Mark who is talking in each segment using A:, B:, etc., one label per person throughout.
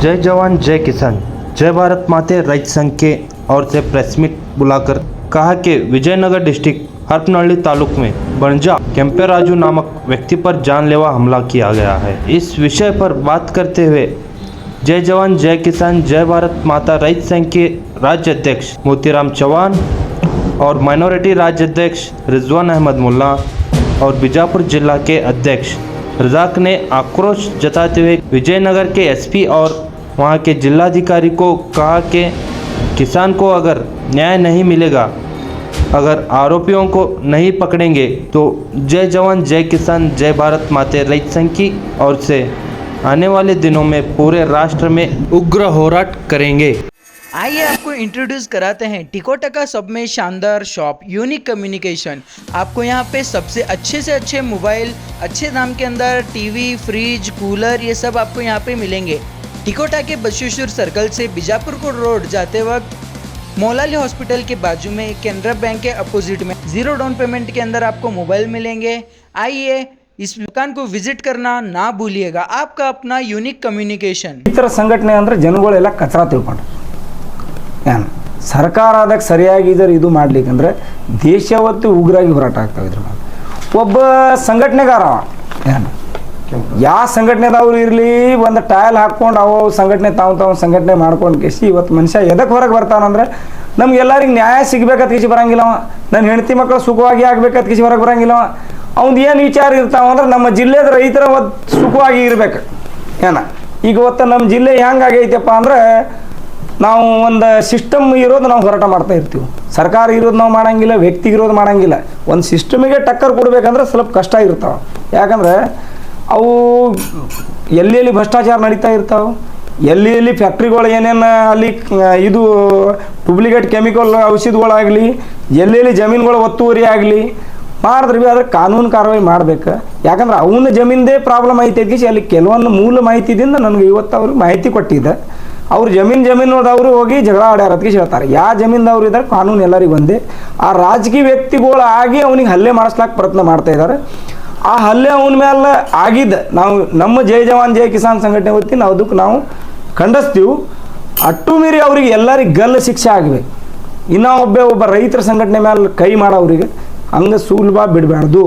A: जय जवान जय किसान जय भारत माते रೈತ संघ के ओर से प्रेस मीट बुलाकर कहा कि विजयनगर डिस्ट्रिक्ट हरपनहल्ली तालुक में बणजा केम्पेराजू नामक व्यक्ति पर जानलेवा हमला किया गया है। इस विषय पर बात करते हुए जय जवान जय किसान जय भारत माता रೈತ संघ के राज्य अध्यक्ष मोतीराम चौहान और माइनॉरिटी राज्य अध्यक्ष रिजवान अहमद मुल्ला और बीजापुर जिला के अध्यक्ष रजाक ने आक्रोश जताते हुए विजयनगर के एसपी और वहां के जिलाधिकारी को कहा कि किसान को अगर न्याय नहीं मिलेगा, अगर आरोपियों को नहीं पकड़ेंगे तो जय जवान जय किसान जय भारत माते रೈತ संघ की ओर से आने वाले दिनों में पूरे राष्ट्र में उग्र होराट करेंगे।
B: आइए आपको इंट्रोड्यूस कराते हैं टिकोटका सब में शानदार शॉप यूनिक कम्युनिकेशन। आपको यहाँ पे सबसे अच्छे से अच्छे मोबाइल अच्छे दाम के अंदर टीवी, फ्रिज, कूलर ये सब आपको यहाँ पे मिलेंगे। टिकोटा के बशेश्वर सर्कल से बीजापुर को रोड जाते वक्त मोलाली हॉस्पिटल के बाजू में कैनरा बैंक के अपोजिट में 0 डाउन पेमेंट के अंदर आपको मोबाइल मिलेंगे। आइए इस दुकान को विजिट करना ना भूलिएगा। आपका अपना यूनिक कम्युनिकेशन।
C: इतर संघटने ಅಂದ್ರೆ ಜನಗಳೆಲ್ಲ ಕಚರಾ ತಿಳ್ಕೊಂಡು ಏನು ಸರ್ಕಾರದಾಗ ಸರಿಯಾಗಿ ಇದು ಮಾಡ್ಲಿಕ್ಕಂದ್ರೆ ದೇಶವತ್ತು ಉಗ್ರಾಗಿ ಹೋರಾಟ ಆಗ್ತಾವೆ ಇದ್ರ ಮೇಲೆ ಒಬ್ಬ ಸಂಘಟನೆಗಾರ ಏನು ಯಾವ ಸಂಘಟನೆದವ್ರು ಇರಲಿ ಒಂದು ಟೈಲ್ ಹಾಕ್ಕೊಂಡು ಅವು ಸಂಘಟನೆ ತಾವು ಸಂಘಟನೆ ಮಾಡ್ಕೊಂಡು ಕೇಸಿ ಇವತ್ತು ಮನುಷ್ಯ ಎದಕ್ಕೆ ಹೊರಗೆ ಬರ್ತಾನಂದ್ರೆ ನಮ್ಗೆಲ್ಲರಿಗೆ ನ್ಯಾಯ ಸಿಗ್ಬೇಕಂತ ಕಿಸಿ ಬರಂಗಿಲ್ಲ ಅವ, ನನ್ನ ಹೆಂಡತಿ ಮಕ್ಕಳು ಸುಖವಾಗಿ ಆಗ್ಬೇಕಂತ ಕಿಸಿ ಹೊರಗೆ ಬರಂಗಿಲ್ಲ ಅವ, ಅವ್ನು ಏನು ವಿಚಾರ ಇರ್ತಾವಂದ್ರೆ ನಮ್ಮ ಜಿಲ್ಲೆದ ರೈತರ ಸುಖವಾಗಿ ಇರ್ಬೇಕು ಏನ। ಈಗ ಇವತ್ತು ನಮ್ಮ ಜಿಲ್ಲೆ ಹೆಂಗಾಗೈತಪ್ಪ ಅಂದ್ರೆ ನಾವು ಒಂದು ಸಿಸ್ಟಮ್ ಇರೋದು ನಾವು ಹೋರಾಟ ಮಾಡ್ತಾ ಇರ್ತೀವಿ, ಸರ್ಕಾರ ಇರೋದು ನಾವು ಮಾಡಂಗಿಲ್ಲ, ವ್ಯಕ್ತಿ ಇರೋದು ಮಾಡಂಗಿಲ್ಲ। ಒಂದು ಸಿಸ್ಟಮಿಗೆ ಟಕ್ಕರ್ ಕೊಡ್ಬೇಕಂದ್ರೆ ಸ್ವಲ್ಪ ಕಷ್ಟ ಇರ್ತಾವೆ, ಯಾಕಂದ್ರೆ ಅವು ಎಲ್ಲಿ ಭ್ರಷ್ಟಾಚಾರ ನಡೀತಾ ಇರ್ತಾವೆ, ಎಲ್ಲಿ ಫ್ಯಾಕ್ಟ್ರಿಗಳು ಏನೇನು ಅಲ್ಲಿ ಇದು ಡೂಪ್ಲಿಕೇಟ್ ಕೆಮಿಕಲ್ ಔಷಧಿಗಳಾಗಲಿ, ಎಲ್ಲಿ ಜಮೀನುಗಳು ಒತ್ತುವರಿ ಆಗಲಿ ಮಾಡಿದ್ರೆ ಭೀ ಅದ್ರ ಕಾನೂನು ಕಾರ್ಯವಾಹಿ ಮಾಡ್ಬೇಕು। ಯಾಕಂದ್ರೆ ಅವನ ಜಮೀನ್ದೇ ಪ್ರಾಬ್ಲಮ್ ಐತೆ ಅಲ್ಲಿ ಕೆಲವೊಂದು ಮೂಲ ಮಾಹಿತಿದಿಂದ ನನಗೆ ಇವತ್ತು ಅವ್ರಿಗೆ ಮಾಹಿತಿ ಕೊಟ್ಟಿದ್ದೆ। ಅವ್ರು ಜಮೀನದವರು ಹೋಗಿ ಜಗಳ ಆಡ್ಯಾರ ಅದಕ್ಕೆ ಹೇಳ್ತಾರೆ, ಯಾವ ಜಮೀನ್ದವ್ರು ಇದ್ದಾರೆ ಕಾನೂನು ಎಲ್ಲರಿಗೂ ಒಂದೇ। ಆ ರಾಜಕೀಯ ವ್ಯಕ್ತಿಗಳು ಆಗಿ ಅವನಿಗೆ ಹಲ್ಲೆ ಮಾಡಿಸ್ಲಾಕ ಪ್ರಯತ್ನ ಮಾಡ್ತಾ ಇದ್ದಾರೆ। ಆ ಹಲ್ಲೆ ಅವನ ಮೇಲೆ ಆಗಿದ್ದ ನಾವು ನಮ್ಮ ಜೈ ಜವಾನ್ ಜೈ ಕಿಸಾನ್ ಸಂಘಟನೆ ಹೊತ್ತಿ ನಾವು ಅದಕ್ಕೆ ನಾವು ಖಂಡಿಸ್ತೀವಿ। ಅಟ್ಟು ಮೀರಿ ಅವ್ರಿಗೆ ಎಲ್ಲರಿಗೆ ಗಲ್ಲು ಶಿಕ್ಷೆ ಆಗಬೇಕು। ಇನ್ನೂ ಒಬ್ಬ ರೈತರ ಸಂಘಟನೆ ಮೇಲೆ ಕೈ ಮಾಡೋರಿಗೆ ಹಂಗೆ ಸುಲಭ ಬಿಡಬಾರ್ದು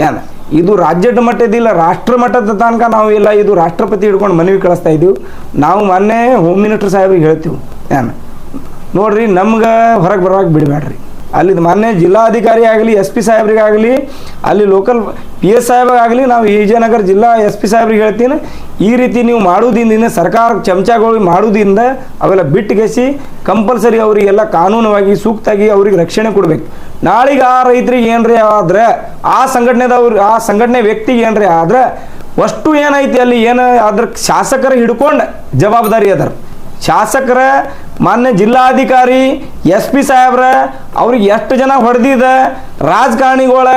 C: ಏನು। ಇದು ರಾಜ್ಯದ ಮಟ್ಟದಿಲ್ಲ ರಾಷ್ಟ್ರ ಮಟ್ಟದ ತನಕ ನಾವು ಇಲ್ಲ ಇದು ರಾಷ್ಟ್ರಪತಿ ಹಿಡ್ಕೊಂಡು ಮನವಿ ಕಳಿಸ್ತಾ ಇದ್ದೀವಿ। ನಾವು ಮೊನ್ನೆ ಹೋಮ್ ಮಿನಿಸ್ಟರ್ ಸಾಹೇಬ್ರಿಗೆ ಹೇಳ್ತೀವಿ ಏನು ನೋಡ್ರಿ ನಮ್ಗೆ ಹೊರಗೆ ಬರೋಕೆ ಬಿಡಬೇಡ್ರಿ, ಅಲ್ಲಿದು ಮೊನ್ನೆ ಜಿಲ್ಲಾಧಿಕಾರಿ ಆಗಲಿ SP ಸಾಹೇಬ್ರಿಗಾಗಲಿ ಅಲ್ಲಿ ಲೋಕಲ್ PS ಸಾಹೇಬಾಗಲಿ ನಾವು ವಿಜಯನಗರ ಜಿಲ್ಲಾ SP ಸಾಹೇಬ್ರಿಗೆ ಹೇಳ್ತೀನಿ, ಈ ರೀತಿ ನೀವು ಮಾಡೋದ್ರಿಂದ ಸರ್ಕಾರ ಚಮಚಗಳು ಮಾಡೋದ್ರಿಂದ ಅವೆಲ್ಲ ಬಿಟ್ಟುಗೆಸಿ ಕಂಪಲ್ಸರಿ ಅವರಿಗೆಲ್ಲ ಕಾನೂನವಾಗಿ ಸೂಕ್ತಾಗಿ ಅವ್ರಿಗೆ ರಕ್ಷಣೆ ಕೊಡ್ಬೇಕು। ನಾಳೆಗೆ ಆ ರೈತರಿಗೆ ಏನ್ರಿ ಆದ್ರೆ ಆ ಸಂಘಟನೆ ವ್ಯಕ್ತಿಗೆ ಏನ್ರಿ ಆದ್ರೆ ಅಷ್ಟು ಏನೈತಿ ಅಲ್ಲಿ ಏನು ಅದ್ರ ಶಾಸಕರು ಹಿಡ್ಕೊಂಡು ಜವಾಬ್ದಾರಿ ಅದರ ಶಾಸಕರ ಮಾನ್ಯ ಜಿಲ್ಲಾಧಿಕಾರಿ SP ಸಾಹೇಬ್ರ ಅವ್ರಿಗೆ ಎಷ್ಟು ಜನ ಹೊಡೆದಿದೆ ರಾಜಕಾರಣಿಗಳ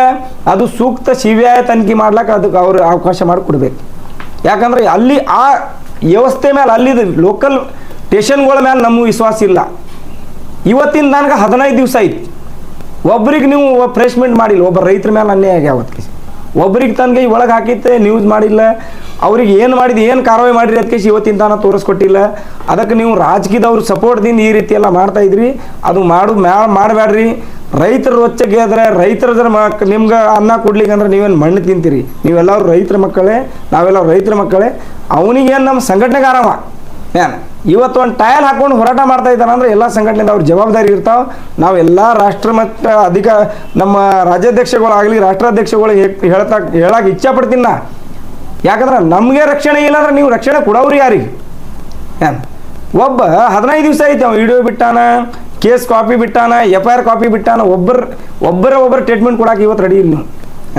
C: ಅದು ಸೂಕ್ತ CBI ತನಿಖೆ ಮಾಡ್ಲಿಕ್ಕೆ ಅದಕ್ಕೆ ಅವ್ರು ಅವಕಾಶ ಮಾಡಿಕೊಡ್ಬೇಕು। ಯಾಕಂದ್ರೆ ಅಲ್ಲಿ ಆ ವ್ಯವಸ್ಥೆ ಮೇಲೆ ಅಲ್ಲಿದು ಲೋಕಲ್ ಸ್ಟೇಷನ್ಗಳ ಮೇಲೆ ನಮಗೆ ವಿಶ್ವಾಸ ಇಲ್ಲ। ಇವತ್ತಿನ ನನಗೆ 15 ದಿವಸ ಐತಿ, ಒಬ್ರಿಗೆ ನೀವು ಫ್ರೆಶ್ಮೆಂಟ್ ಮಾಡಿಲ್ಲ, ಒಬ್ಬ ರೈತರ ಮೇಲೆ ಅನ್ಯಾಯ ಆಗ್ಯಾವತ್ತು ಒಬ್ರಿಗೆ ತನಗೆ ಒಳಗೆ ಹಾಕಿತ್ತೆ ನ್ಯೂಸ್ ಮಾಡಿಲ್ಲ, ಅವ್ರಿಗೆ ಏನು ಮಾಡಿದ್ದು ಏನು ಕಾರ್ಯವಾಹಿ ಮಾಡಿರಿ ಅದಕ್ಕೆ ಇವತ್ತಿನ ತಾನ ತೋರಿಸ್ಕೊಟ್ಟಿಲ್ಲ। ಅದಕ್ಕೆ ನೀವು ರಾಜಕೀಯದವ್ರು ಸಪೋರ್ಟ್ದಿಂದ ಈ ರೀತಿ ಎಲ್ಲ ಮಾಡ್ತಾ ಇದ್ರಿ, ಅದು ಮಾಡಬೇಡ್ರಿ। ರೈತರು ರೊಚ್ಚಗೆ ಆದರೆ ರೈತರ ನಿಮ್ಗೆ ಅನ್ನ ಕೊಡ್ಲಿಕ್ಕೆ ಅಂದ್ರೆ ನೀವೇನು ಮಣ್ಣು ತಿಂತೀರಿ, ನೀವೆಲ್ಲರೂ ರೈತರ ಮಕ್ಕಳೇ, ನಾವೆಲ್ಲ ರೈತರ ಮಕ್ಕಳೇ। ಅವನಿಗೇನು ನಮ್ಮ ಸಂಘಟನೆಗಾರವ ಏನು ಇವತ್ತು ಒಂದು ಟೈಲ್ ಹಾಕೊಂಡು ಹೋರಾಟ ಮಾಡ್ತಾ ಇದ್ದಾನೆ ಅಂದ್ರೆ ಎಲ್ಲ ಸಂಘಟನೆದವ್ರ ಜವಾಬ್ದಾರಿ ಇರ್ತಾವೆ। ನಾವೆಲ್ಲ ರಾಷ್ಟ್ರಮಟ್ಟ ನಮ್ಮ ರಾಜ್ಯಾಧ್ಯಕ್ಷಗಳಾಗಲಿ ರಾಷ್ಟ್ರಾಧ್ಯಕ್ಷಗಳು ಹೇಳಕ್ಕೆ ಇಚ್ಛಾಪಡ್ತೀನಿ ನಾ, ಯಾಕಂದ್ರೆ ನಮಗೆ ರಕ್ಷಣೆ ಇಲ್ಲ ಅಂದ್ರೆ ನೀವು ರಕ್ಷಣೆ ಕೊಡೋರು ಯಾರಿಗೆ ಏನು। ಒಬ್ಬ 15 ದಿವಸ ಐತೆ ಅವ ವಿಡಿಯೋ ಬಿಟ್ಟಾನ, ಕೇಸ್ ಕಾಪಿ ಬಿಟ್ಟಾನ, FIR ಕಾಪಿ ಬಿಟ್ಟಾನ, ಒಬ್ಬರ ಟ್ರೀಟ್ಮೆಂಟ್ ಕೊಡೋಕೆ ಇವತ್ತು ರೆಡಿ ಇಲ್ಲ ನೀವು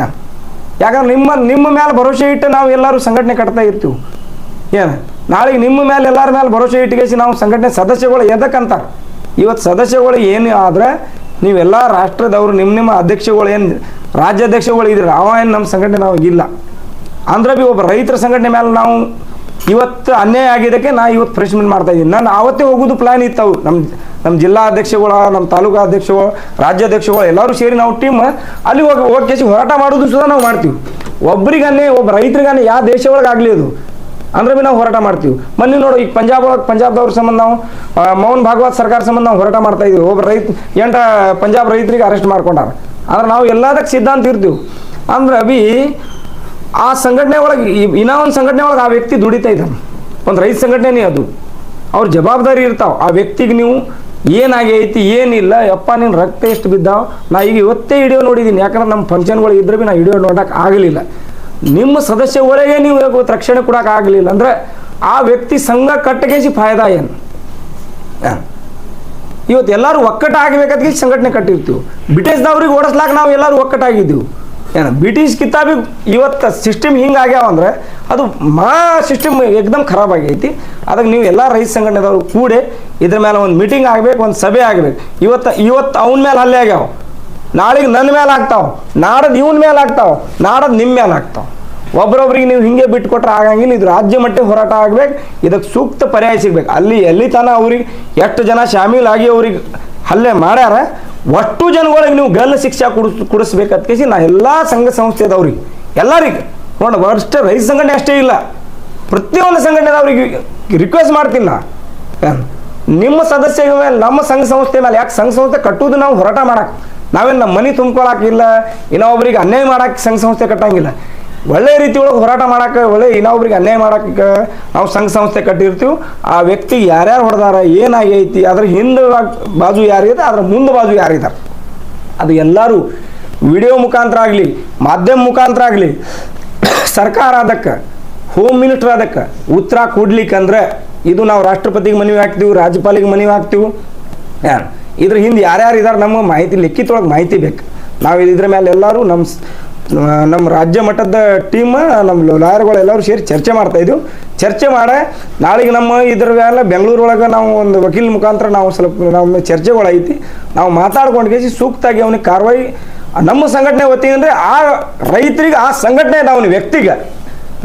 C: ಏನು। ಯಾಕಂದ್ರೆ ನಿಮ್ಮ ಮೇಲೆ ಭರೋಸೆ ಇಟ್ಟು ನಾವು ಎಲ್ಲರೂ ಸಂಘಟನೆ ಕಟ್ತಾ ಇರ್ತೀವಿ ಏನು, ನಾಳೆಗೆ ನಿಮ್ಮ ಮೇಲೆ ಎಲ್ಲರ ಮೇಲೆ ಭರೋಸೆ ಇಟ್ಟಿಗೆಸಿ ನಾವು ಸಂಘಟನೆ ಸದಸ್ಯಗಳು ಎದಕ್ಕಂತಾರೆ ಇವತ್ತು ಸದಸ್ಯಗಳು ಏನು ಆದರೆ ನೀವೆಲ್ಲ ರಾಷ್ಟ್ರದವರು ನಿಮ್ಮ ಅಧ್ಯಕ್ಷಗಳು ಏನು ರಾಜ್ಯಾಧ್ಯಕ್ಷಗಳು ಇದ್ರೆ ಅವ ಏನು ನಮ್ಮ ಸಂಘಟನೆ ನಾವು ಇಲ್ಲ ಅಂದ್ರೆ ಭೀ ಒಬ್ಬ ರೈತರ ಸಂಘಟನೆ ಮೇಲೆ ನಾವು ಇವತ್ತು ಅನ್ಯಾಯ ಆಗಿದ್ದಕ್ಕೆ ನಾ ಇವತ್ತು ಫ್ರೆಶ್ಮೆಂಟ್ ಮಾಡ್ತಾ ಇದ್ದೀನಿ। ನಾನು ಆವತ್ತೇ ಹೋಗೋದು ಪ್ಲ್ಯಾನ್ ಇತ್ತವು ನಮ್ಮ ಜಿಲ್ಲಾ ಅಧ್ಯಕ್ಷಗಳು, ನಮ್ಮ ತಾಲೂಕಾ ಅಧ್ಯಕ್ಷಗಳು, ರಾಜ್ಯಾಧ್ಯಕ್ಷಗಳು ಎಲ್ಲರೂ ಸೇರಿ ನಾವು ಟೀಮ್ ಅಲ್ಲಿ ಹೋಗಿ ಹೋರಾಟ ಮಾಡೋದು ಸುಧಾ ನಾವು ಮಾಡ್ತೀವಿ। ಒಬ್ಬರಿಗನ್ನೇ ಒಬ್ಬ ರೈತರಿಗನ್ನೇ ಯಾವ ದೇಶ ಒಳಗಾಗಲಿ ಅದು ಅಂದ್ರೆ ಭೀ ನಾವು ಹೋರಾಟ ಮಾಡ್ತೀವಿ. ಮೊನ್ನೆ ನೋಡು ಈಗ ಪಂಜಾಬ್ದವ್ರ ಸಂಬಂಧ ನಾವು ಮೌನ್ ಭಾಗವತ್ ಸರ್ಕಾರ ಸಂಬಂಧ ನಾವು ಹೋರಾಟ ಮಾಡ್ತಾ ಇದೀವಿ. ಒಬ್ಬ ಪಂಜಾಬ್ ರೈತರಿಗೆ ಅರೆಸ್ಟ್ ಮಾಡ್ಕೊಂಡಾರ. ಆದ್ರೆ ನಾವು ಎಲ್ಲದಕ್ಕೆ ಸಿದ್ಧಾಂತ ಇರ್ತೀವಿ. ಅಂದ್ರೆ ಅಭಿ ಆ ಸಂಘಟನೆ ಒಳಗೆ ಇನ್ನೂ ಒಂದು ಸಂಘಟನೆ ಒಳಗೆ ಆ ವ್ಯಕ್ತಿ ದುಡಿತಾ ಇದ್ದಾನೆ, ಒಂದು ರೈತ ಸಂಘಟನೆ ಅದು, ಅವ್ರ ಜವಾಬ್ದಾರಿ ಇರ್ತಾವೆ. ಆ ವ್ಯಕ್ತಿಗೆ ನೀವು ಏನಾಗೈತಿ ಏನಿಲ್ಲ, ಯಪ್ಪ ನೀನು ರಕ್ತ ಎಷ್ಟು ಬಿದ್ದಾವ. ನಾ ಈಗ ಇವತ್ತೇ ವಿಡಿಯೋ ನೋಡಿದ್ದೀನಿ, ಯಾಕಂದ್ರೆ ನಮ್ಮ ಫಂಕ್ಷನ್ಗಳು ಇದ್ರೆ ಭೀ ನಾ ವಿಡಿಯೋ ನೋಡೋಕೆ ಆಗಲಿಲ್ಲ. ನಿಮ್ಮ ಸದಸ್ಯ ಒಳಗೆ ನೀವು ಇವತ್ತು ರಕ್ಷಣೆ ಕೊಡೋಕೆ ಆಗಲಿಲ್ಲ ಅಂದರೆ ಆ ವ್ಯಕ್ತಿ ಸಂಘ ಕಟ್ಟಗೇಸಿ ಫಾಯ್ದಾ ಏನು? ಇವತ್ತು ಎಲ್ಲರೂ ಒಕ್ಕಟ್ಟಾಗಬೇಕಂತ ಸಂಘಟನೆ ಕಟ್ಟಿರ್ತೀವಿ. ಬ್ರಿಟಿಷ್ದವ್ರಿಗೆ ಓಡಿಸ್ಲಾಕ ನಾವು ಎಲ್ಲರೂ ಒಕ್ಕಟ್ಟಾಗಿದ್ದೀವಿ. ಏನು ಬ್ರಿಟಿಷ್ಕಿಂತ ಭೀ ಇವತ್ತು ಸಿಸ್ಟಮ್ ಹಿಂಗೆ ಆಗ್ಯಾವ ಅಂದರೆ ಅದು ಸಿಸ್ಟಮ್ ಏಕದಮ್ ಖರಾಬ್ ಆಗೈತಿ. ಅದಕ್ಕೆ ನೀವು ಎಲ್ಲ ರೈತ ಸಂಘಟನೆದವರು ಕೂಡಿ ಇದ್ರ ಮೇಲೆ ಒಂದು ಮೀಟಿಂಗ್ ಆಗಬೇಕು, ಒಂದು ಸಭೆ ಆಗಬೇಕು. ಇವತ್ತು ಅವನ ಮೇಲೆ ಹಲ್ಲೆ ಆಗ್ಯಾವ, ನಾಳೆಗೆ ನನ್ನ ಮೇಲೆ ಆಗ್ತಾವೆ, ನಾಡದು ಇವನ ಮೇಲೆ ಆಗ್ತಾವೆ, ನಾಡದು ನಿಮ್ಮ ಮೇಲೆ ಆಗ್ತಾವೆ. ಒಬ್ರೊಬ್ರಿಗೆ ನೀವು ಹಿಂಗೆ ಬಿಟ್ಟು ಕೊಟ್ರೆ ಆಗಂಗಿಲ್ಲ. ಇದು ರಾಜ್ಯ ಮಟ್ಟ ಹೋರಾಟ ಆಗ್ಬೇಕು, ಇದಕ್ಕೆ ಸೂಕ್ತ ಪರ್ಯಾಯ ಸಿಗ್ಬೇಕು. ಎಲ್ಲಿ ತನಕ ಅವ್ರಿಗೆ ಎಷ್ಟು ಜನ ಶಾಮೀಲಾಗಿ ಅವ್ರಿಗೆ ಹಲ್ಲೆ ಮಾಡ್ಯಾರ ಒಟ್ಟು ಜನಗಳಿಗೆ ನೀವು ಗಲ್ಲು ಶಿಕ್ಷೆ ಕೊಡಿಸ್ಬೇಕಂತ ಕೇಸಿ ನಾ ಎಲ್ಲ ಸಂಘ ಸಂಸ್ಥೆದವ್ರಿಗೆ ಎಲ್ಲರಿಗೆ ನೋಡಿ, ಅಷ್ಟೇ ರೈತ ಸಂಘಟನೆ ಅಷ್ಟೇ ಇಲ್ಲ, ಪ್ರತಿಯೊಂದು ಸಂಘಟನೆದವ್ರಿಗೆ ರಿಕ್ವೆಸ್ಟ್ ಮಾಡ್ತೀನಿ ನಾ. ನಿಮ್ಮ ಸದಸ್ಯರ ಮೇಲೆ, ನಮ್ಮ ಸಂಘ ಸಂಸ್ಥೆ ಮೇಲೆ, ಯಾಕೆ ಸಂಘ ಸಂಸ್ಥೆ ಕಟ್ಟುವುದು ನಾವು ಹೋರಾಟ ಮಾಡಕ್ಕೆ, ನಾವೇನು ನಮ್ಮ ಮನೆ ತುಂಬ್ಕೊಳಕ್ಕಿಲ್ಲ, ಇನ್ನೊಬ್ರಿಗೆ ಅನ್ಯಾಯ ಮಾಡಕ್ಕೆ ಸಂಘ ಸಂಸ್ಥೆ ಕಟ್ಟಂಗಿಲ್ಲ. ಒಳ್ಳೆ ರೀತಿ ಒಳಗೆ ಹೋರಾಟ ಮಾಡಕ್ಕೆ, ಇನ್ನೊಬ್ರಿಗೆ ಅನ್ಯಾಯ ಮಾಡಕ್ಕೆ ನಾವು ಸಂಘ ಸಂಸ್ಥೆ ಕಟ್ಟಿರ್ತೀವಿ. ಆ ವ್ಯಕ್ತಿ ಯಾರ್ಯಾರು ಹೊಡೆದಾರ, ಏನಾಗೈತಿ, ಅದ್ರ ಹಿಂದೆ ಬಾಜು ಯಾರಿದೆ, ಅದ್ರ ಮುಂದೆ ಬಾಜು ಯಾರಿದ್ದಾರೆ, ಅದು ಎಲ್ಲರೂ ವಿಡಿಯೋ ಮುಖಾಂತರ ಆಗಲಿ, ಮಾಧ್ಯಮ ಮುಖಾಂತರ ಆಗಲಿ, ಸರ್ಕಾರ ಅದಕ್ಕೆ, ಹೋಮ್ ಮಿನಿಸ್ಟರ್ ಅದಕ್ಕೆ ಉತ್ತರ ಕೊಡ್ಲಿಕ್ಕಂದ್ರೆ ಇದು ನಾವು ರಾಷ್ಟ್ರಪತಿಗೆ ಮನವಿ ಹಾಕ್ತೀವಿ, ರಾಜ್ಯಪಾಲಿಗೆ ಮನವಿ ಹಾಕ್ತೀವಿ. ಇದ್ರ ಹಿಂದೆ ಯಾರ್ಯಾರು ಇದ್ದಾರೆ ನಮಗೆ ಮಾಹಿತಿ, ಲಿಖಿತೊಳಗೆ ಮಾಹಿತಿ ಬೇಕು. ನಾವು ಇದ್ರ ಮೇಲೆ ಎಲ್ಲರೂ ನಮ್ಮ ರಾಜ್ಯ ಮಟ್ಟದ ಟೀಮ್, ನಮ್ಮ ಲಾಯರ್ಗಳು ಎಲ್ಲರೂ ಸೇರಿ ಚರ್ಚೆ ಮಾಡ್ತಾಯಿದ್ದೀವಿ. ಚರ್ಚೆ ಮಾಡಿ ನಾಳೆಗೆ ನಮ್ಮ ಇದ್ರ ಮೇಲೆ ಬೆಂಗಳೂರೊಳಗೆ ನಾವು ಒಂದು ವಕೀಲ ಮುಖಾಂತರ ನಾವು ಸ್ವಲ್ಪ ನಮ್ಮ ಚರ್ಚೆಗಳೈತಿ, ನಾವು ಮಾತಾಡ್ಕೊಂಡು ಸೂಕ್ತಾಗಿ ಅವನಿಗೆ ಕಾರ್ವಾಯಿ ನಮ್ಮ ಸಂಘಟನೆ ವತಿಯಿಂದ ಆ ರೈತರಿಗೆ, ಆ ಸಂಘಟನೆ ಅವನ ವ್ಯಕ್ತಿಗೆ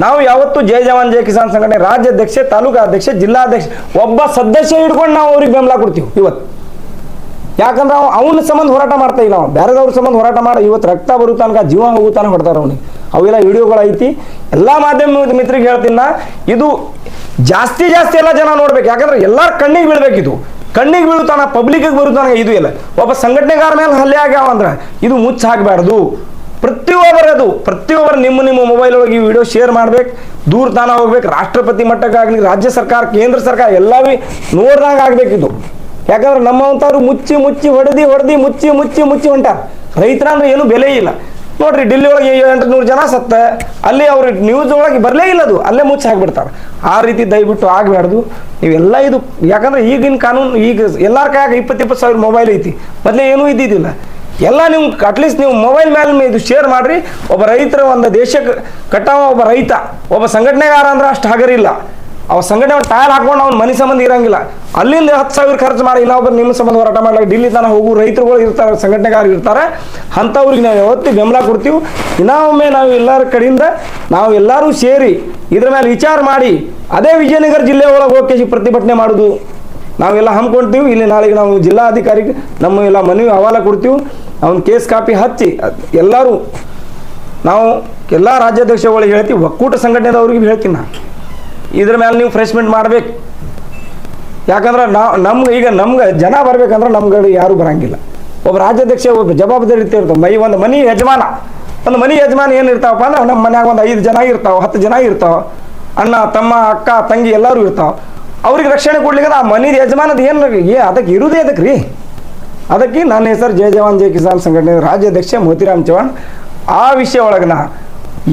C: ನಾವು ಯಾವತ್ತು ಜೈ ಜವಾನ್ ಜೈ ಕಿಸಾನ್ ಸಂಘಟನೆ ರಾಜ್ಯಾಧ್ಯಕ್ಷ, ತಾಲೂಕು ಅಧ್ಯಕ್ಷ, ಜಿಲ್ಲಾಧ್ಯಕ್ಷ ಒಬ್ಬ ಸದಸ್ಯ ಹಿಡ್ಕೊಂಡು ನಾವು ಅವ್ರಿಗೆ ಬೆಂಬಲ ಕೊಡ್ತೀವಿ ಇವತ್ತು. ಯಾಕಂದ್ರೆ ಅವನ ಸಂಬಂಧ ಹೋರಾಟ ಮಾಡ್ತಾ ಇಲ್ಲ, ನಾವು ಬೇರೆದವ್ರ ಸಂಬಂಧ ಹೋರಾಟ ಮಾಡಿ ಇವತ್ತು ರಕ್ತ ಬರೋ ತನಕ ಜೀವ ಹೋಗೋ ತನಕ ಹೊಡ್ತಾರೆ ಅವನಿಗೆ. ಅವೆಲ್ಲ ವಿಡಿಯೋಗಳೈತಿ, ಎಲ್ಲ ಮಾಧ್ಯಮ ಮಿತ್ರಿಗೆ ಹೇಳ್ತೀನಿ ನಾ, ಇದು ಜಾಸ್ತಿ ಎಲ್ಲ ಜನ ನೋಡ್ಬೇಕು. ಯಾಕಂದ್ರೆ ಎಲ್ಲರ ಕಣ್ಣಿಗೆ ಬೀಳ್ಬೇಕು, ಇದು ಕಣ್ಣಿಗೆ ಬೀಳುತ್ತಾನ, ಪಬ್ಲಿಕ್ಗೆ ಬರುತ್ತಾನ. ಇದು ಇಲ್ಲ ಒಬ್ಬ ಸಂಘಟನೆಗಾರ ಮೇಲೆ ಹಲ್ಲೆ ಆಗ್ಯಾವ ಅಂದ್ರೆ ಇದು ಮುಚ್ಚ ಹಾಕಬಾರ್ದು. ಪ್ರತಿಯೊಬ್ಬರು ನಿಮ್ಮ ಮೊಬೈಲ್ ಒಳಗೆ ಈ ವಿಡಿಯೋ ಶೇರ್ ಮಾಡ್ಬೇಕು, ದೂರ ತಾನ ಹೋಗ್ಬೇಕು. ರಾಷ್ಟ್ರಪತಿ ಮಟ್ಟಕ್ಕಾಗಲಿ, ರಾಜ್ಯ ಸರ್ಕಾರ, ಕೇಂದ್ರ ಸರ್ಕಾರ ಎಲ್ಲವೂ ನೋಡ್ದಂಗ ಆಗ್ಬೇಕು ಇದು. ಯಾಕಂದ್ರೆ ನಮ್ಮವಂಥವ್ರು ಮುಚ್ಚಿ ಹೊಡೆದಿ ಮುಚ್ಚಿ ಹೊಂಟಾರ. ರೈತರಂದ್ರೆ ಏನು ಬೆಲೆ ಇಲ್ಲ ನೋಡ್ರಿ. ಡೆಲ್ಲಿ ಒಳಗೆ 800 ಜನ ಸತ್ತ, ಅಲ್ಲಿ ಅವ್ರ ನ್ಯೂಸ್ ಒಳಗೆ ಬರಲೇ ಇಲ್ಲ, ಅದು ಅಲ್ಲೇ ಮುಚ್ಚಿ ಹಾಕ್ಬಿಡ್ತಾರೆ. ಆ ರೀತಿ ದಯವಿಟ್ಟು ಆಗಬಾರ್ದು ನೀವೆಲ್ಲ. ಇದು ಯಾಕಂದ್ರೆ ಈಗಿನ ಕಾನೂನು, ಈಗ ಎಲ್ಲರ ಕೈಯಾಗ 20 ಸಾವಿರ ಮೊಬೈಲ್ ಐತಿ, ಮೊದಲೇ ಏನೂ ಇದ್ದಿದ್ದಿಲ್ಲ. ಎಲ್ಲ ನೀವು ಅಟ್ಲೀಸ್ಟ್ ನೀವು ಮೊಬೈಲ್ ಮೇಲೆ ಇದು ಶೇರ್ ಮಾಡಿರಿ. ಒಬ್ಬ ರೈತರ ಒಂದು ದೇಶಕ್ಕೆ ಕಟ್ಟಾವ ಒಬ್ಬ ರೈತ, ಒಬ್ಬ ಸಂಘಟನೆಗಾರ ಅಂದ್ರೆ ಅಷ್ಟು ಹಗರಿಲ್ಲ. ಅವ ಸಂಘಟನೆ ಟೈರ್ ಹಾಕೊಂಡು ಅವ್ನ ಮನೆ ಸಂಬಂಧ ಇರಂಗಿಲ್ಲ. ಅಲ್ಲಿಂದ 10,000 ಖರ್ಚು ಮಾಡಿ ಇನ್ನೊಬ್ಬರು ನಿಮ್ಮ ಸಂಬಂಧ ಹೋರಾಟ ಮಾಡ್ಲಿಕ್ಕೆ ಡಿಲ್ಲಿ ತನಕ ಹೋಗು ರೈತರುಗಳು ಇರ್ತಾರೆ, ಸಂಘಟನೆಗಾರ ಇರ್ತಾರೆ. ಅಂಥವ್ರಿಗೆ ನಾವು ಯಾವತ್ತೂ ಬೆಂಬಲ ಕೊಡ್ತೀವಿ. ಇನ್ನೊಮ್ಮೆ ನಾವು ಎಲ್ಲರ ಕಡೆಯಿಂದ ನಾವು ಎಲ್ಲರೂ ಸೇರಿ ಇದ್ರ ಮೇಲೆ ವಿಚಾರ ಮಾಡಿ ಅದೇ ವಿಜಯನಗರ ಜಿಲ್ಲೆ ಒಳಗೆ ಹೋಗಿ ಪ್ರತಿಭಟನೆ ಮಾಡೋದು ನಾವೆಲ್ಲ ಹಮ್ಮಿಕೊಳ್ತೀವಿ. ಇಲ್ಲಿ ನಾಳೆಗೆ ನಾವು ಜಿಲ್ಲಾಧಿಕಾರಿಗೆ ನಮ್ಮ ಎಲ್ಲ ಮನವಿ ಅಹವಾಲ ಕೊಡ್ತೀವಿ. ಅವನ ಕೇಸ್ ಕಾಪಿ ಹಚ್ಚಿ ಎಲ್ಲರೂ ನಾವು ಎಲ್ಲ ರಾಜ್ಯಾಧ್ಯಕ್ಷಗಳಿಗೆ ಹೇಳ್ತೀವಿ, ಒಕ್ಕೂಟ ಸಂಘಟನೆದವ್ರಿಗೆ ಹೇಳ್ತೀನಿ ನಾನು, ಇದ್ರ ಮೇಲೆ ನೀವು ಫ್ರೆಶ್ಮೆಂಟ್ ಮಾಡ್ಬೇಕು. ಯಾಕಂದ್ರೆ ನಮ್ಗೆ ಜನ ಬರ್ಬೇಕಂದ್ರೆ ನಮ್ಗೆ ಯಾರೂ ಬರಂಗಿಲ್ಲ. ಒಬ್ಬ ರಾಜ್ಯಾಧ್ಯಕ್ಷ ಒಬ್ಬ ಜವಾಬ್ದಾರಿ ಇರ್ತಾವೆ. ಒಂದು ಮನೆ ಯಜಮಾನ ಏನಿರ್ತಾವಪ್ಪ ಅಂದ್ರೆ ನಮ್ಮ ಮನ್ಯಾಗ ಒಂದು 5 ಜನ ಇರ್ತಾವೆ, 10 ಜನ ಇರ್ತಾವೆ, ಅಣ್ಣ ತಮ್ಮ ಅಕ್ಕ ತಂಗಿ ಎಲ್ಲರೂ ಇರ್ತಾವೆ. ಅವ್ರಿಗೆ ರಕ್ಷಣೆ ಕೊಡ್ಲಿಕ್ಕೆ ಆ ಮನೆ ಯಜಮಾನದ ಅದಕ್ಕೆ ಇರುವುದೇ ಅದಕ್ಕೆ ರೀ. ಅದಕ್ಕೆ ನನ್ನ ಹೆಸರು ಜೈ ಜವಾನ್ ಜೈ ಕಿಸಾನ್ ಸಂಘಟನೆ ರಾಜ್ಯಾಧ್ಯಕ್ಷ ಮೋತಿರಾಮ್ ಚೌಹಾಣ್. ಆ ವಿಷಯ ಒಳಗೆ ನಾ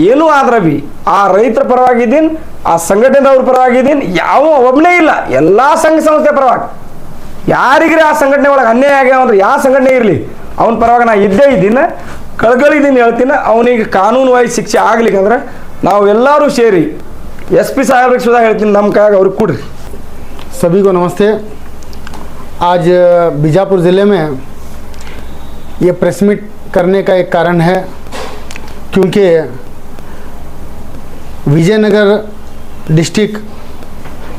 C: ಏನೂ ಆದ್ರೆ ಭೀ ಆ ರೈತರ ಪರವಾಗಿದ್ದೀನಿ, ಆ ಸಂಘಟನೆದವ್ರ ಪರವಾಗಿದ್ದೀನಿ, ಯಾವ ಒಬ್ಬನೇ ಇಲ್ಲ, ಎಲ್ಲ ಸಂಘ ಸಂಸ್ಥೆ ಪರವಾಗಿ. ಯಾರಿಗ್ರಿ ಆ ಸಂಘಟನೆ ಒಳಗೆ ಅನ್ಯಾಯ ಆಗ್ಯಾವ ಅಂದ್ರೆ ಯಾವ ಸಂಘಟನೆ ಇರಲಿ ಅವನ ಪರವಾಗಿ ನಾ ಇದ್ದೇ ಇದ್ದೀನಿ, ಕಳ್ಗಳಿದ್ದೀನಿ ಹೇಳ್ತೀನಿ. ಅವನಿಗೆ ಕಾನೂನುವಾಗಿ ಶಿಕ್ಷೆ ಆಗ್ಲಿಕ್ಕಂದ್ರೆ ನಾವು ಎಲ್ಲರೂ ಸೇರಿ SP ಸಾಹೇಬ್ರಿಗೆ ಸುಧಾ ಹೇಳ್ತೀನಿ, ನಮ್ಮ ಕೈಯಾಗ ಅವ್ರಿಗೆ ಕೊಡ್ರಿ.
D: सभी को नमस्ते। आज बीजापुर ज़िले में ये प्रेस मीट करने का एक कारण है क्योंकि विजयनगर डिस्ट्रिक्ट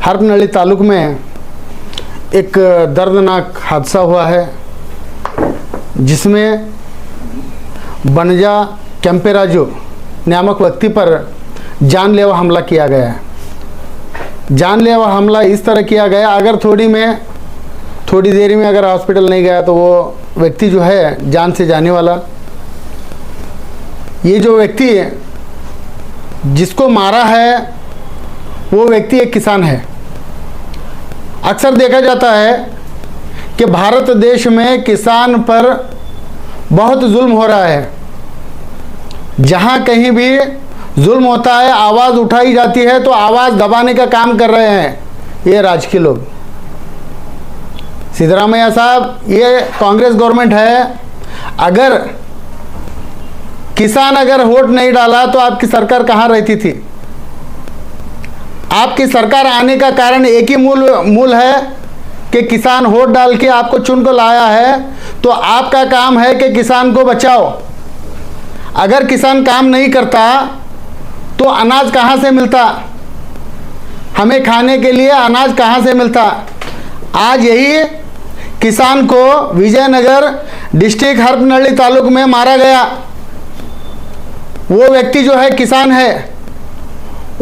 D: हरपनहल्ली तालुक में एक दर्दनाक हादसा हुआ है जिसमें बनजा कैंपेराजू नामक व्यक्ति पर जानलेवा हमला किया गया है। जानलेवा हमला इस तरह किया गया, अगर थोड़ी देरी में अगर हॉस्पिटल नहीं गया तो वो व्यक्ति जो है जान से जाने वाला। ये जो व्यक्ति जिसको मारा है वो व्यक्ति एक किसान है। अक्सर देखा जाता है कि भारत देश में किसान पर बहुत जुल्म हो रहा है। जहाँ कहीं भी जुल्म होता है, आवाज़ उठाई जाती है तो आवाज़ दबाने का काम कर रहे हैं ये राजकीय लोग। सिद्धरामैया साहब, ये कांग्रेस गवर्नमेंट है, अगर किसान अगर वोट नहीं डाला तो आपकी सरकार कहाँ रहती थी? आपकी सरकार आने का कारण एक ही मूल है कि किसान वोट डाल के आपको चुन को लाया है, तो आपका काम है कि किसान को बचाओ। अगर किसान काम नहीं करता तो अनाज कहाँ से मिलता? हमें खाने के लिए अनाज कहाँ से मिलता? आज यही किसान को विजयनगर डिस्ट्रिक्ट हरपनहल्ली तालुक में मारा गया। वो व्यक्ति जो है किसान है,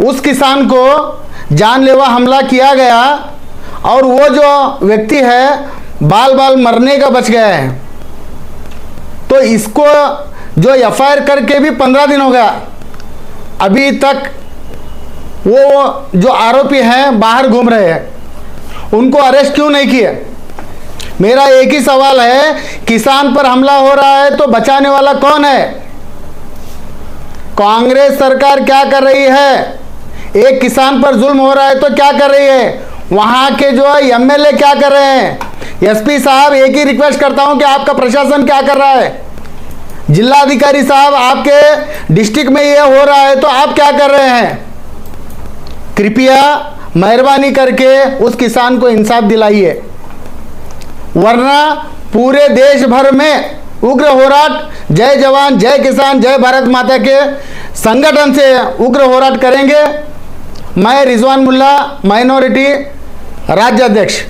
D: उस किसान को जानलेवा हमला किया गया और वो जो व्यक्ति है बाल बाल मरने का बच गया है। तो इसको जो एफआईआर करके भी 15 दिन हो गया, अभी तक वो जो आरोपी हैं बाहर घूम रहे हैं, उनको अरेस्ट क्यों नहीं किए? मेरा एक ही सवाल है, किसान पर हमला हो रहा है तो बचाने वाला कौन है? कांग्रेस सरकार क्या कर रही है? एक किसान पर जुल्म हो रहा है तो क्या कर रही है? वहां के जो एमएलए क्या कर रहे हैं? एसपी साहब, एक ही रिक्वेस्ट करता हूं कि आपका प्रशासन क्या कर रहा है? जिलाधिकारी साहब, आपके डिस्ट्रिक्ट में ये हो रहा है तो आप क्या कर रहे हैं? कृपया मेहरबानी करके उस किसान को इंसाफ दिलाइए, वरना पूरे देश भर में उग्र होराट, जय जवान जय किसान जय भारत माता के संगठन से उग्र होराट करेंगे। मैं रिजवान मुल्ला, माइनॉरिटी राज्य अध्यक्ष।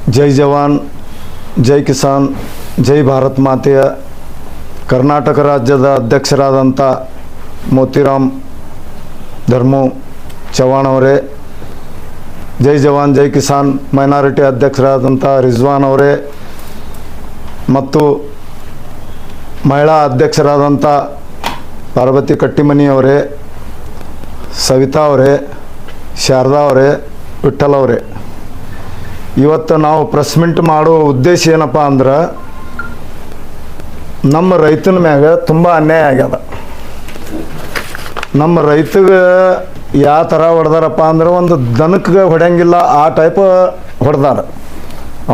E: जय जवान जय ಕಿಸಾನ್ ಜೈ ಭಾರತ್ ಮಾತೆಯ ಕರ್ನಾಟಕ ರಾಜ್ಯದ ಅಧ್ಯಕ್ಷರಾದಂಥ ಮೋತಿರಾಮ್ ಧರ್ಮು ಚವಾಣ್ ಅವರೇ, ಜೈ ಜವಾನ್ ಜೈ ಕಿಸಾನ್ ಮೈನಾರಿಟಿ ಅಧ್ಯಕ್ಷರಾದಂಥ ರಿಜ್ವಾನ್ ಅವರೇ, ಮತ್ತು ಮಹಿಳಾ ಅಧ್ಯಕ್ಷರಾದಂಥ ಪಾರ್ವತಿ ಕಟ್ಟಿಮನಿ ಅವರೇ, ಸವಿತಾ ಅವರೇ, ಶಾರದಾ ಅವರೇ, ವಿಠ್ಠಲ್ ಅವರೇ, ಇವತ್ತು ನಾವು ಪ್ರೆಸ್ ಮೀಟ್ ಮಾಡೋ ಉದ್ದೇಶ ಏನಪ್ಪ ಅಂದ್ರೆ, ನಮ್ಮ ರೈತನ ಮ್ಯಾಗ ತುಂಬ ಅನ್ಯಾಯ ಆಗ್ಯದ. ನಮ್ಮ ರೈತಗೆ ಯಾವ ಥರ ಹೊಡೆದಾರಪ್ಪ ಅಂದ್ರೆ, ಒಂದು ದನಕ್ಕೆ ಹೊಡೆಯಂಗಿಲ್ಲ ಆ ಟೈಪ್ ಹೊಡೆದಾರ.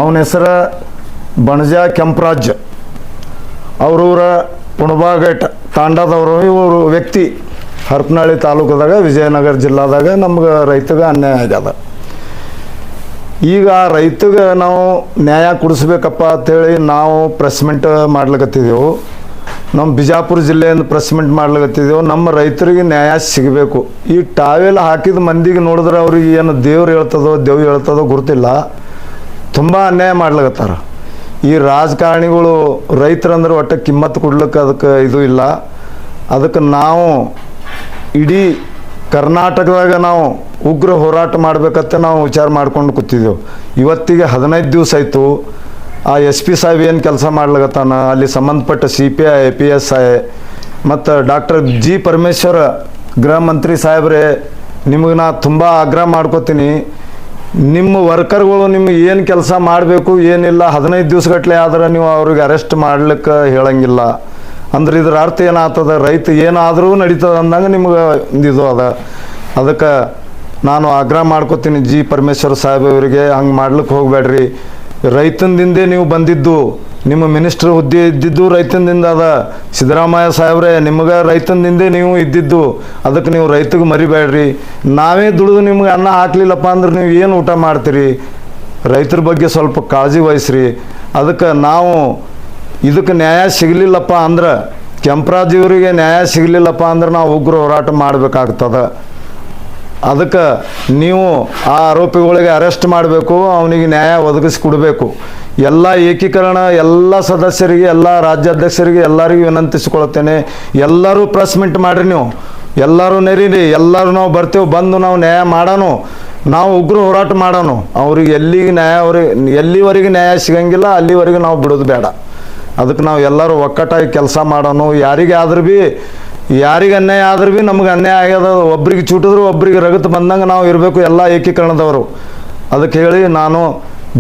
E: ಅವನ ಹೆಸರು ಬಣಜ ಕೆಂಪರಾಜ್, ಅವ್ರೂರ ಪುಣಬಾಗೇಟ್ ತಾಂಡದವರು. ಇವರು ವ್ಯಕ್ತಿ ಹರಪನಹಳ್ಳಿ ತಾಲೂಕದಾಗ ವಿಜಯನಗರ ಜಿಲ್ಲಾದಾಗ ನಮ್ಗೆ ರೈತಗೆ ಅನ್ಯಾಯ ಆಗ್ಯದ. ಈಗ ರೈತಗೆ ನಾವು ನ್ಯಾಯ ಕೊಡಿಸ್ಬೇಕಪ್ಪ ಅಂಥೇಳಿ ನಾವು ಪ್ರೆಸ್ ಮೀಟ್ ಮಾಡ್ಲಿಕತ್ತಿದ್ದೆವು. ನಮ್ಮ ಬಿಜಾಪುರ ಜಿಲ್ಲೆಯಿಂದ ಪ್ರೆಸ್ ಮೀಟ್ ಮಾಡ್ಲಿಕತ್ತಿದ್ದೆವು. ನಮ್ಮ ರೈತರಿಗೆ ನ್ಯಾಯ ಸಿಗಬೇಕು. ಈ ಟಾವೆಲ್ ಹಾಕಿದ ಮಂದಿಗೆ ನೋಡಿದ್ರೆ ಅವ್ರಿಗೆ ಏನು ದೇವ್ರು ಹೇಳ್ತದೋ ಗುರ್ತಿಲ್ಲ, ತುಂಬ ಅನ್ಯಾಯ ಮಾಡ್ಲಿಕತ್ತಾರ. ಈ ರಾಜಕಾರಣಿಗಳು ರೈತರಂದ್ರೆ ಒಟ್ಟು ಕಿಮ್ಮತ್ತು ಕೊಡ್ಲಿಕ್ಕೆ ಅದಕ್ಕೆ ಇದು ಇಲ್ಲ. ಅದಕ್ಕೆ ನಾವು ಇಡೀ ಕರ್ನಾಟಕದಾಗ ನಾವು ಉಗ್ರ ಹೋರಾಟ ಮಾಡ್ಬೇಕಂತ ನಾವು ವಿಚಾರ ಮಾಡ್ಕೊಂಡು ಕೂತಿದ್ದೆವು. ಇವತ್ತಿಗೆ 15 ದಿವಸ ಆಯಿತು. ಆ ಎಸ್ ಪಿ ಸಾಹೇಬ್ ಏನು ಕೆಲಸ ಮಾಡ್ಲಿಕತ್ತಾನ, ಅಲ್ಲಿ ಸಂಬಂಧಪಟ್ಟ CPI PSI ಮತ್ತು ಡಾಕ್ಟರ್ G ಪರಮೇಶ್ವರ ಗೃಹ ಮಂತ್ರಿ ಸಾಹೇಬ್ರೆ, ನಿಮಗೆ ನಾ ತುಂಬ ಆಗ್ರಹ ಮಾಡ್ಕೋತೀನಿ, ನಿಮ್ಮ ವರ್ಕರ್ಗಳು ನಿಮ್ಗೆ ಏನು ಕೆಲಸ ಮಾಡಬೇಕು ಏನಿಲ್ಲ 15 ದಿವಸಗಟ್ಟಲೆ ಆದ್ರೆ ನೀವು ಅವ್ರಿಗೆ ಅರೆಸ್ಟ್ ಮಾಡ್ಲಿಕ್ಕೆ ಹೇಳಂಗಿಲ್ಲ. ಅಂದ್ರೆ ಇದ್ರ ಅರ್ಥ ಏನಾಗ್ತದ, ರೈತ ಏನಾದರೂ ನಡೀತದೆ ಅಂದಂಗೆ ನಿಮ್ಗೆ ಇದು ಅದ. ಅದಕ್ಕೆ ನಾನು ಆಗ್ರಹ ಮಾಡ್ಕೋತೀನಿ G ಪರಮೇಶ್ವರ ಸಾಹೇಬ್ ಅವರಿಗೆ, ಹಂಗೆ ಮಾಡ್ಲಿಕ್ಕೆ ಹೋಗಬೇಡ್ರಿ. ರೈತನದಿಂದೇ ನೀವು ಬಂದಿದ್ದು, ನಿಮ್ಮ ಮಿನಿಸ್ಟ್ರ್ ಹುದ್ದೆ ಇದ್ದಿದ್ದು ರೈತನದಿಂದ ಅದ. ಸಿದ್ದರಾಮಯ್ಯ ಸಾಹೇಬ್ರೆ, ನಿಮಗೆ ರೈತನದಿಂದೇ ನೀವು ಇದ್ದಿದ್ದು, ಅದಕ್ಕೆ ನೀವು ರೈತಗೆ ಮರಿಬೇಡ್ರಿ. ನಾವೇ ದುಡಿದು ನಿಮ್ಗೆ ಅನ್ನ ಹಾಕ್ಲಿಲ್ಲಪ್ಪ ಅಂದ್ರೆ ನೀವು ಏನು ಊಟ ಮಾಡ್ತೀರಿ? ರೈತರ ಬಗ್ಗೆ ಸ್ವಲ್ಪ ಕಾಳಜಿ ವಹಿಸ್ರಿ. ಅದಕ್ಕೆ ನಾವು ಇದಕ್ಕೆ ನ್ಯಾಯ ಸಿಗಲಿಲ್ಲಪ್ಪ ಅಂದ್ರೆ, ಕೆಂಪರಾಜ್ ಇವರಿಗೆ ನ್ಯಾಯ ಸಿಗಲಿಲ್ಲಪ್ಪ ಅಂದ್ರೆ ನಾವು ಉಗ್ರ ಹೋರಾಟ ಮಾಡಬೇಕಾಗ್ತದೆ. ಅದಕ್ಕೆ ನೀವು ಆ ಆರೋಪಿಗಳಿಗೆ ಅರೆಸ್ಟ್ ಮಾಡಬೇಕು, ಅವನಿಗೆ ನ್ಯಾಯ ಒದಗಿಸಿಕೊಡಬೇಕು. ಎಲ್ಲ ಏಕೀಕರಣ, ಎಲ್ಲ ಸದಸ್ಯರಿಗೆ, ಎಲ್ಲ ರಾಜ್ಯಾಧ್ಯಕ್ಷರಿಗೆ ಎಲ್ಲರಿಗೂ ವಿನಂತಿಸಿಕೊಳ್ತೇನೆ. ಎಲ್ಲರೂ ಪ್ರೆಸ್ ಮೀಟ್ ಮಾಡಿರಿ, ನೀವು ಎಲ್ಲರೂ ನೆರೀರಿ, ಎಲ್ಲರೂ ನಾವು ಬರ್ತೇವೆ, ಬಂದು ನಾವು ನ್ಯಾಯ ಮಾಡೋಣ. ನಾವು ಉಗ್ರ ಹೋರಾಟ ಮಾಡೋಣ. ಅವ್ರಿಗೆ ಎಲ್ಲಿವರೆಗೆ ನ್ಯಾಯ ಸಿಗಂಗಿಲ್ಲ ಅಲ್ಲಿವರೆಗೆ ನಾವು ಬಿಡೋದು ಬೇಡ. ಅದಕ್ಕೆ ನಾವು ಎಲ್ಲರೂ ಒಕ್ಕಟ್ಟಾಗಿ ಕೆಲಸ ಮಾಡೋಣ. ಯಾರಿಗೆ ಅನ್ಯಾಯ ಆದ್ರೂ ಭೀ ನಮ್ಗೆ ಅನ್ಯಾಯ ಆಗ್ಯದ. ಒಬ್ರಿಗೆ ಚೂಟಿದ್ರು ಒಬ್ರಿಗೆ ರಗತ್ ಬಂದಂಗೆ ನಾವು ಇರಬೇಕು, ಎಲ್ಲ ಏಕೀಕರಣದವರು. ಅದಕ್ಕೆ ಹೇಳಿ ನಾನು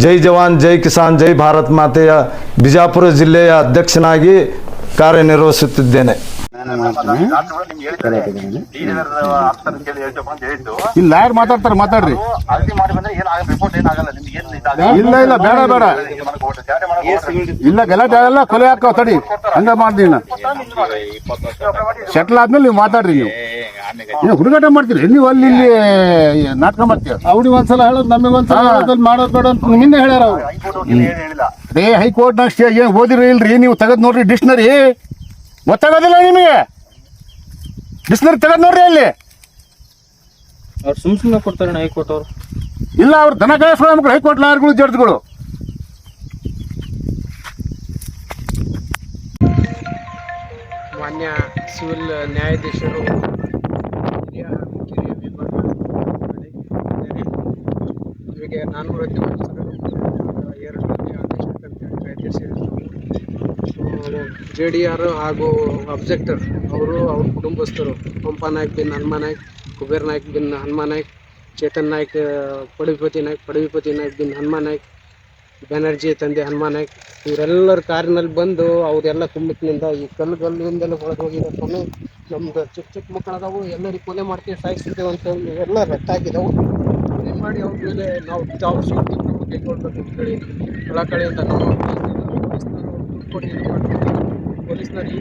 E: ಜೈ ಜವಾನ್ ಜೈ ಕಿಸಾನ್ ಜೈ ಭಾರತ್ ಮಾತೆಯ ಬಿಜಾಪುರ ಜಿಲ್ಲೆಯ ಅಧ್ಯಕ್ಷನಾಗಿ ಕಾರ್ಯನಿರ್ವಹಿಸುತ್ತಿದ್ದೇನೆ.
F: ಇಲ್ಲ ಯಾರು ಮಾತಾಡ್ತಾರೆ ಮಾತಾಡ್ರಿ. ಇಲ್ಲ ಬೇಡ ಇಲ್ಲ ಗಲಾಟೆ ಆಗಲ್ಲ, ಕೊಲೆ ಹಾಕೋ ತಡಿ ಹಂಗ ಮಾಡ್ತೀನಿ. ಸೆಟ್ಲ್ ಆದ್ಮೇಲೆ ನೀವು ಮಾತಾಡ್ರಿ. ನೀವು ಹುಡುಗಾಟ ಮಾಡ್ತೀರಿ, ನೀವು ಅಲ್ಲಿ ಇಲ್ಲಿ ನಾಟಕ ಮಾಡ್ತೀವಿ. ಅವ್ರಿಗೆ ಒಂದ್ಸಲ ಹೇಳೋದು ನಮಗೆ ಒಂದ್ಸಲ ಹೇಳೋದು ಮಾಡೋದು ಬೇಡ ಅಂತ ನಿನ್ನೆ ಹೇಳ್ಯಾರ ಅವ್ರು. ಹೈಕೋರ್ಟ್ ನಾಗ ಏನ್ ಓದಿರಿ ಇಲ್ರಿ, ನೀವು ತೆಗೆದ್ ನೋಡ್ರಿ ಡಿಕ್ಷನರಿ. ಗೊತ್ತಾಗೋದಿಲ್ಲ ನಿಮಗೆ, ಡಿಕ್ಷನರಿ ತೆಗೆದ್ ನೋಡ್ರಿ ಅಲ್ಲಿ.
A: ಅವ್ರು ಸುಮ್ಮನೆ ಕೊಡ್ತಾರೆ ಹೈಕೋರ್ಟ್ ಅವರು.
F: ಇಲ್ಲ ಅವ್ರು ದನ ಕಾಯಿಸ್ಕೊಳ್ಳೋ ಮಕ್ಕಳು ಹೈಕೋರ್ಟ್ ಲಾಯರ್ಗಳು ಜಡ್ಜ್ಗಳು.
G: ಮಾನ್ಯ ಸಿವಿಲ್ ನ್ಯಾಯಾಧೀಶರು ಕಿರಿಯ ವಿಭಾಗ ಇವರಿಗೆ 400 ವರ್ಷಗಳು 2 ಕಾಯ್ದಿರಿಸಿದರು. JDR ಹಾಗೂ ಅಬ್ಜೆಕ್ಟರ್ ಅವರು ಅವ್ರ ಕುಟುಂಬಸ್ಥರು ಪಂಪಾ ನಾಯ್ಕ್ ಬಿನ್ ಹನುಮಾ ನಾಯ್ಕ್, ಕುಬೇರ್ ನಾಯ್ಕ್ ಬಿನ್ ಹನುಮಾ ನಾಯ್ಕ್, ಚೇತನ್ ನಾಯ್ಕ್ ಪಡುವಿಪತಿ ನಾಯ್ಕ್ ಬಿನ್ ಹನುಮಾ ನಾಯ್ಕ್, ಬ್ಯಾನರ್ಜಿ ತಂದೆ ಹನುಮಾ ನಾಯ್ಕ್, ಇವರೆಲ್ಲರ ಕಾರಿನಲ್ಲಿ ಬಂದು ಅವರೆಲ್ಲ ಕುಮ್ಮಕ್ಕಿನಿಂದ ಈ ಕಲ್ಲುಗಳಿಂದೆಲ್ಲ ಹೊಡೆದು ಹೋಗಿದ್ದಾರೆ. ಸ್ವಾಮಿ ನಮ್ದು ಚಿಕ್ಕ ಮಕ್ಕಳದಾವು, ಎಲ್ಲರಿಗೆ ಕೊಲೆ ಮಾಡ್ತೀವಿ ಸಾಯಿಸ್ತಿದ್ದೇವೆ ಅಂತ ಎಲ್ಲ ರಕ್ತ ಹಾಕಿದವು. ಕೊಲೆ ಮಾಡಿ ಅವ್ರ ಮೇಲೆ ನಾವು ಸೂಕ್ತ ಕ್ರಮ ಕೈಗೊಳ್ಬೇಕು ಅಂತೇಳಿ ಕಳಕಳಿಯಿಂದ ನಮ್ಮ ಪೊಲೀಸ್ನವ್ರು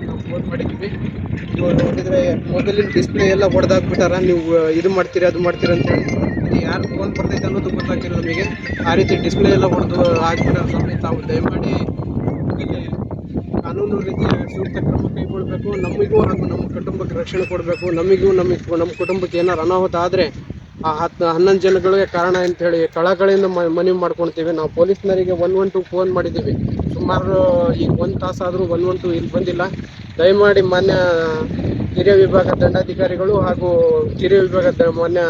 G: ನಾವು ಫೋನ್ ಮಾಡಿದ್ವಿ. ಇವಾಗ ನೋಡಿದರೆ ಮೊದಲಿನ ಡಿಸ್ಪ್ಲೇ ಎಲ್ಲ ಹೊಡೆದಾಕ್ಬಿಟ್ಟಾರ. ನೀವು ಇದು ಮಾಡ್ತೀರಿ ಅದು ಮಾಡ್ತೀರಿ ಅಂತೇಳಿ ಇದು ಯಾರು ಫೋನ್ ಬರ್ತೈತೆ ಅನ್ನೋದು ಗೊತ್ತಾಗ್ತಿಲ್ಲ ನಮಗೆ. ಆ ರೀತಿ ಡಿಸ್ಪ್ಲೇ ಎಲ್ಲ ಹೊಡೆದು ಹಾಕ್ಬಿಟ್ಟಾರ. ಸ್ವಾಮಿ ತಾವು ದಯಮಾಡಿ ಕಾನೂನು ರೀತಿಯ ಸೂಕ್ತ ಕ್ರಮ ಕೈಗೊಳ್ಳಬೇಕು. ನಮಗೂ ಹಾಗೂ ನಮ್ಮ ಕುಟುಂಬಕ್ಕೆ ರಕ್ಷಣೆ ಕೊಡಬೇಕು. ನಮ್ಮ ಕುಟುಂಬಕ್ಕೆ ಏನಾರು ಅನಾಹುತ ಆದರೆ ಆ 11 ಜನಗಳಿಗೆ ಕಾರಣ ಅಂತೇಳಿ ಕಳಕಳಿಯಿಂದ ಮನವಿ ಮಾಡ್ಕೊಳ್ತೀವಿ. ನಾವು ಪೊಲೀಸ್ನವರಿಗೆ 112 ಫೋನ್ ಮಾಡಿದ್ದೀವಿ. ಸುಮಾರು ಈಗ 1 ತಾಸಾದರೂ 112 ಇಲ್ಲಿ ಬಂದಿಲ್ಲ. ದಯಮಾಡಿ ಮಾನ್ಯ ಹಿರಿಯ ವಿಭಾಗ ದಂಡಾಧಿಕಾರಿಗಳು ಹಾಗೂ ಕಿರಿಯ ವಿಭಾಗದ ಮಾನ್ಯ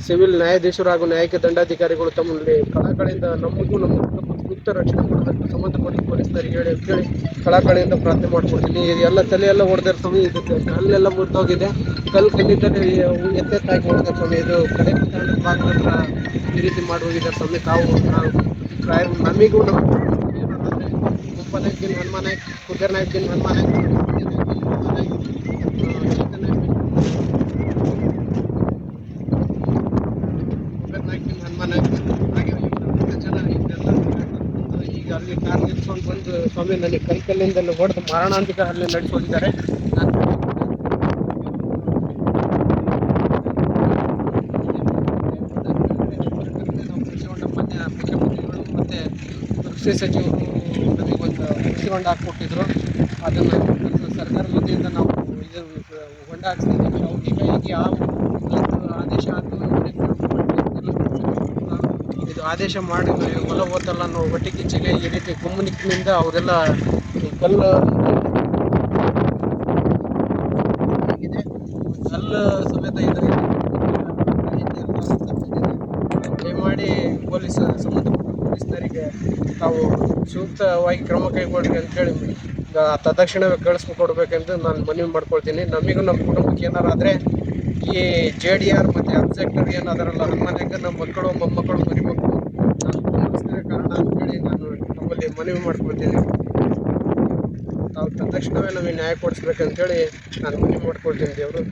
G: ಸಿವಿಲ್ ನ್ಯಾಯಾಧೀಶರು ಹಾಗೂ ನ್ಯಾಯಿಕ ದಂಡಾಧಿಕಾರಿಗಳು ತಮ್ಮಲ್ಲಿ ಕಳಕಳಿಯಿಂದ ನಮಗೂ ನಮ್ಮ ಕುಟುಂಬಕ್ಕೆ ಸೂಕ್ತ ರಕ್ಷಣೆ ಕೊಡಬೇಕು ಸಂಬಂಧಪಟ್ಟ ಪೊಲೀಸ್ನರಿಗೆ ಹೇಳಿ ಅಂತೇಳಿ ಕಳಕಳಿಯಿಂದ ಪ್ರಾರ್ಥನೆ ಮಾಡ್ಕೊಡ್ತೀನಿ. ಎಲ್ಲ ತಲೆಯೆಲ್ಲ ಹೊಡೆದಾರೆ ಸ್ವಾಮಿ, ಇದಕ್ಕೆ ಕಲ್ಲೆಲ್ಲ ಮುರಿದೋಗಿದೆ. ಕಲ್ಲು ಕಲ್ಲಿದ್ದರೆ ಎತ್ತೆತ್ತಾಗಿ ಹೊಡೆದಾರೆ ಸ್ವಾಮಿ. ಇದು ಕಡೆ ಭಾಗದ ಹತ್ರ ಈ ರೀತಿ ಮಾಡಿ ಹೋಗಿದ್ದಾರೆ ಸ್ವಾಮಿ. ನಮಗೂ ನಮ್ಮ ಪಂಪಾ ನಾಯ್ಕ್ ಬಿನ್ ಹನುಮಾ ನಾಯ್ಕ್, ಕುಬೇರ್ ನಾಯ್ಕ್ ಬಿನ್ ಹನುಮಾ ನಾಯ್ಕ್, ಈಗ ಅಲ್ಲಿ ಕಾರ್ ನಿಲ್ಸ್ಕೊಂಡು ಬಂದು ಸ್ವಾಮಿ ನನಗೆ ಕಲ್ಲಿಂದೆಲ್ಲ ಹೊಡೆದು ಮಾರಣಾಂತಿಕ ಹಲ್ಲೆ ನಡೆಸೋಗಿದ್ದಾರೆ. ಮುಖ್ಯಮಂತ್ರಿಗಳು ಮತ್ತು ಕೃಷಿ ಸಚಿವರು ನಮಗೊಂದು ಕೃಷಿ ಹೊಂಡ ಹಾಕ್ಕೊಟ್ಟಿದ್ರು. ಅದನ್ನು ಸರ್ಕಾರ ವತಿಯಿಂದ ನಾವು ಇದು ಹೊಂಡ ಹಾಕ್ಸ್ತಿದ್ದೀವಿ. ನಾವು ಹೀಗಾಗಿ ಆದೇಶ ಇದು ಆದೇಶ ಮಾಡಿ ಹೊಲ ಹೋದಲ್ಲ ಅನ್ನೋ ಹೊಟ್ಟೆ ಕಿಚ್ಚಿಗೆ ಈ ರೀತಿ ಗುಮ್ಮನಿಕ್ಕಿನಿಂದ ಅವರೆಲ್ಲ ಕಲ್ಲು ಸಮೇತ ಇದರಿಂದ ದಯಮಾಡಿ ಸಂಬಂಧಪಟ್ಟ ಪೊಲೀಸ್ನರಿಗೆ ತಾವು ಸೂಕ್ತವಾಗಿ ಕ್ರಮ ಕೈಗೊಳ್ಳಿ ಅಂತೇಳಿ ತಕ್ಷಣವೇ ಕಳಿಸ್ಕೊಡ್ಬೇಕೆಂದು ನಾನು ಮನವಿ ಮಾಡ್ಕೊಳ್ತೀನಿ. ನಮಗೂ ನಮ್ಮ ಕುಟುಂಬಕ್ಕೆ ಏನಾರು ಆದರೆ ಈ JDR ಮತ್ತು ಅಬ್ಜೆಕ್ಟರ್ ಏನಾದಾರಲ್ಲ ಹನುಮಾ ನಾಯ್ಕ ನಮ್ಮ ಮಕ್ಕಳು ಮೊಮ್ಮಕ್ಕಳು ಮರಿಮಕ್ಕಳು ಕಾರಣ ಅಂತೇಳಿ ನಾನು ನಮ್ಮಲ್ಲಿ ಮನವಿ ಮಾಡ್ಕೊಳ್ತೀನಿ. ತಾವು ತಕ್ಷಣವೇ ನಮಗೆ ನ್ಯಾಯ ಕೊಡಿಸ್ಬೇಕಂತೇಳಿ ನಾನು ಮನವಿ ಮಾಡ್ಕೊಳ್ತೀನಿ ದೇವರು.